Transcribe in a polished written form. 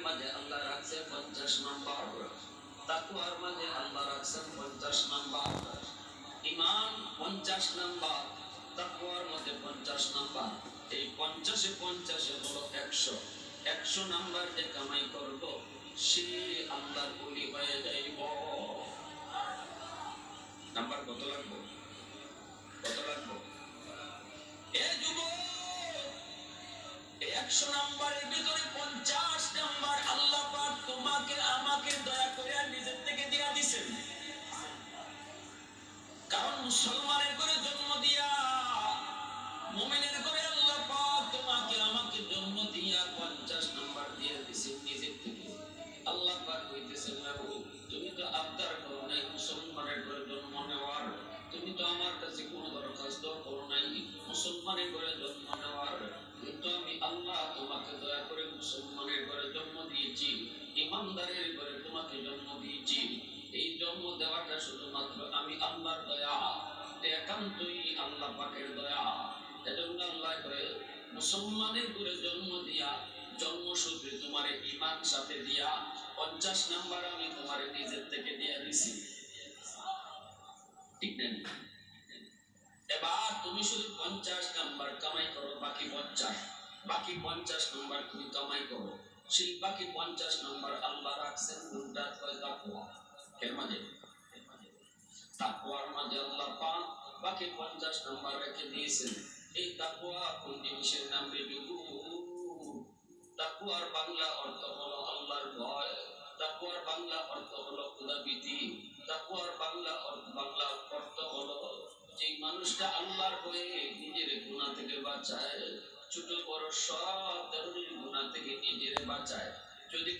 মাঝে আল্লাহ রাখছে 50 নম্বর, তাকওয়ার মাঝে আল্লাহ রাখছেন 50 নম্বর, ঈমান 50 নম্বর, তাকওয়ার মধ্যে 50 নম্বর। এই 50 এ 50 হলো 100। 100 নাম্বার যে কামাই করব সে আল্লাহর ওলি হয়ে যাইব। নাম্বার কত লাগবে? কত লাগবে? এ যুবক, 100 নাম্বারের ভিতরে 50 নাম্বার আল্লাহ পাক তোমাকে আমাকে দয়া করে নিজের থেকে দিয়া দিবেন। কারণ মুসলমানের ঘরে জন্ম দিয়া, মুমিনের ঘরে আল্লাহ পাক তোমাকে আমাকে জন্ম দিয়া 50 নাম্বার দিয়ে দিবেন নিজের থেকে। আল্লাহ পাক কইতেছেন, বাবু তুমি তো আবদার করো নাই মুসলমানের ঘরে জন্ম নেওয়ার, তুমি তো আমার কাছে কোনো দরখাস্ত করো নাই মুসলমানের ঘরে জন্ম নেওয়ার, কিন্তু আমি আল্লাহ তোমাকে দয়া করে মুসলমানের ঘরে জন্ম দিয়েছি, ইমানদারের ঘরে তোমাকে জন্ম দিয়েছি। এই জন্ম দেওয়াটা শুধুমাত্র আমি আল্লাহর দয়া, একান্তই আল্লাহ পাকের দয়া। এজন্য আল্লাহ করে মুসলমানের ঘরে জন্ম দিয়া, জন্মসূত্রে তোমার ঈমান সাথে দিয়া 50 নাম্বার আমি তোমার নিজের থেকে দিয়া দিছি। ঠিক না? এবার তুমি শুধু 50 নাম্বার কামাই করো, বাকি 50 নাম্বার তুমি কামাই করো। সেই বাকি 50 নাম্বার আল্লাহ রাখছেন কোনটা? তাকওয়া। এর মাঝে তাকওয়ার মাঝে আল্লাহ পাক বাকি 50 নাম্বার রেখে দিয়েছেন। এই তাকওয়া কোন জিনিসের নাম? তাকওয়ার বাংলা অর্থ হলো আল্লাহর ভয়, তাকওয়ার বাংলা অর্থ হলো খোদাভীতি, তাকওয়ার বাংলা অর্থ হলো যে মানুষটা আল্লাহর ভয়ে নিজের গুনাহ থেকে বাঁচায়, ছোট বড় সব ধরনের গুনাহ থেকে নিজের বাঁচায়। যদি